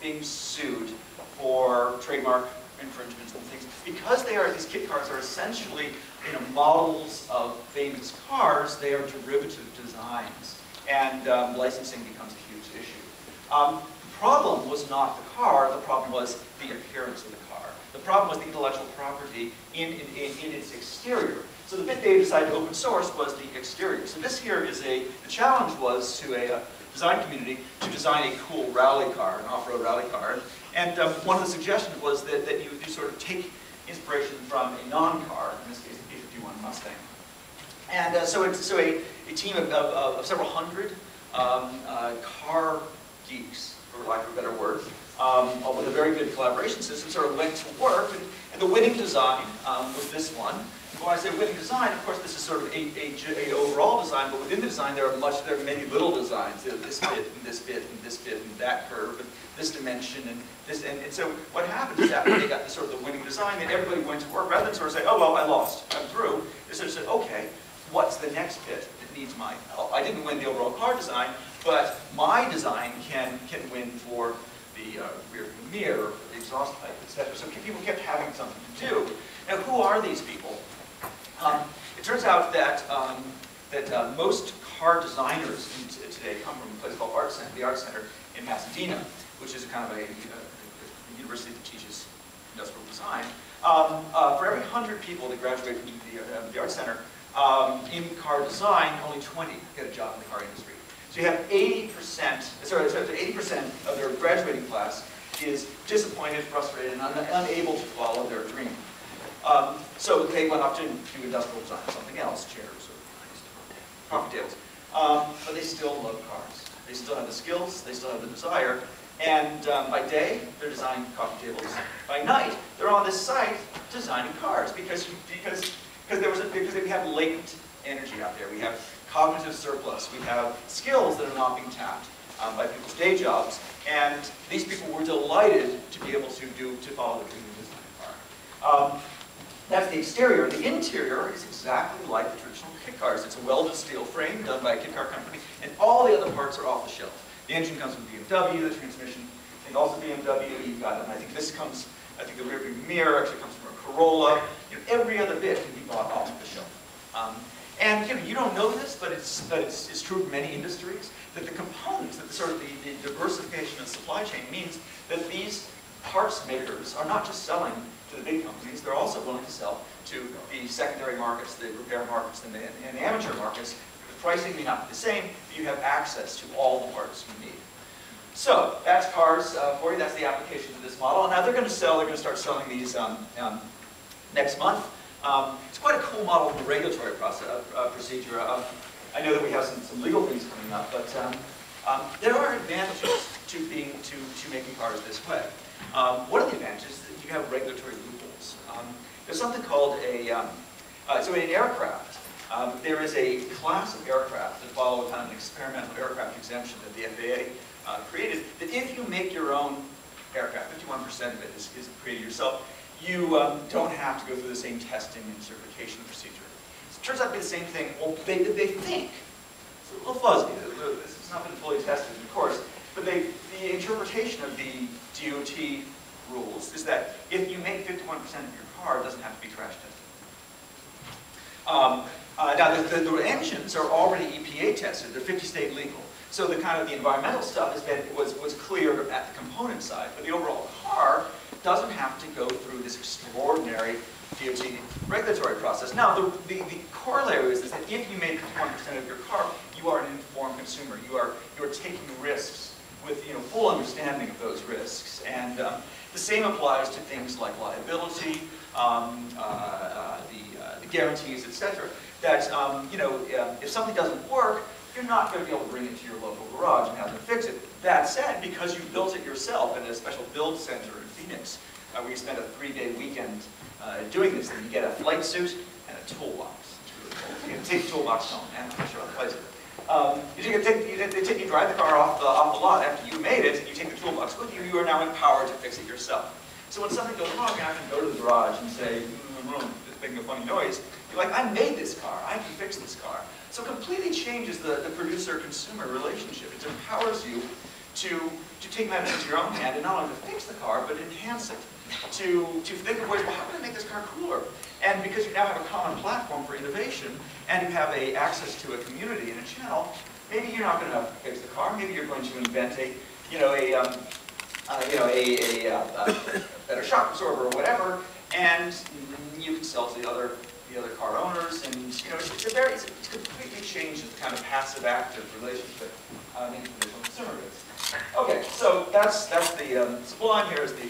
being sued for trademark infringements and things because these kit cars are essentially models of famous cars. They are derivative designs, and licensing becomes a huge issue. The problem was not the car. The problem was the appearance of the car. The problem was the intellectual property in its exterior. So the bit they decided to open source was the exterior. So this here is the challenge was to a design community to design a cool rally car, an off-road rally car. And one of the suggestions was that you sort of take inspiration from a non-car, in this case the P-51 Mustang. And so a team of several hundred car geeks, for lack of a better word, with a very good collaboration system, sort of went to work. And the winning design was this one. When I say winning design, of course, this is sort of a overall design, but within the design there are many little designs. This bit, and this bit, and this bit, and that curve, and this dimension, and this. And so what happened is that when they got the sort of the winning design, then everybody went to work. Rather than sort of say, oh, well, I lost, I'm through, they sort of said, okay, what's the next bit that needs my help? I didn't win the overall car design, but my design can win for the rear view mirror, the exhaust pipe, etc. So people kept having something to do. Now, who are these people? It turns out that most car designers today come from a place called the Art Center in Pasadena, which is kind of a university that teaches industrial design. For every 100 people that graduate from the Art Center in car design, only 20 get a job in the car industry. So you have 80%, sorry, 80% of their graduating class is disappointed, frustrated, and unable to follow their dream. So they went off to do industrial design, something else, chairs or coffee tables. But they still love cars. They still have the skills, they still have the desire. And by day, they're designing coffee tables. By night, they're on this site designing cars because we have latent energy out there. We have cognitive surplus. We have skills that are not being tapped by people's day jobs. And these people were delighted to be able to follow the dream of designing a car. That's the exterior. The interior is exactly like the traditional kit cars. It's a welded steel frame done by a kit car company, and all the other parts are off the shelf. The engine comes from BMW, the transmission, and also BMW. You've got, and I think this comes, I think the rear view mirror actually comes from a Corolla. Every other bit can be bought off the shelf. And you don't know this, but it's true for many industries that the components, that the diversification of the supply chain means that these parts makers are not just selling to the big companies, they're also willing to sell to the secondary markets, the repair markets, and the amateur markets. The pricing may not be the same, but you have access to all the parts you need. So that's cars for you. That's the application of this model. And now they're going to start selling these next month. It's quite a cool model from a regulatory procedure. I know that we have some legal things coming up, but there are advantages to making cars this way. One of the advantages is that you have regulatory loopholes. There's something called so in an aircraft, there is a class of aircraft that follow kind of an experimental aircraft exemption that the FAA created, that if you make your own aircraft, 51% of it is created yourself, you don't have to go through the same testing and certification procedure. So it turns out to be the same thing. Well, they think, it's a little fuzzy, it's not been fully tested, of course, but the interpretation of the DOT rules is that if you make 51% of your car, it doesn't have to be crash tested. Now, the engines are already EPA tested. They're 50-state legal. So the kind of the environmental stuff was clear at the component side, but the overall car doesn't have to go through this extraordinary DOT regulatory process. Now, the corollary is that if you made 51% of your car, you are an informed consumer. You are taking risks with full understanding of those risks, and the same applies to things like liability, the guarantees, etc. That if something doesn't work, you're not going to be able to bring it to your local garage and have them fix it. That said, because you built it yourself in a special build center in Phoenix, where you spent a 3-day weekend doing this thing, you get a flight suit and a toolbox. You can take the toolbox home, and I'm sure I'll place it. You drive the car off the lot after you made it, and you take the toolbox with you. You are now empowered to fix it yourself. So when something goes wrong, you have to go to the garage and say, it's making a funny noise. You're like, I made this car. I can fix this car. So it completely changes the producer-consumer relationship. It empowers you to to take matters into your own hand and not only to fix the car, but enhance it. To think of ways, well, how can I make this car cooler? And because you now have a common platform for innovation, and you have access to a community and a channel, maybe you're not going to fix the car. Maybe you're going to invent a better shock absorber or whatever, and you can sell to the other car owners. And it's completely changed the kind of passive-active relationship in traditional consumer goods. Okay, so that's the Sublime. Here is the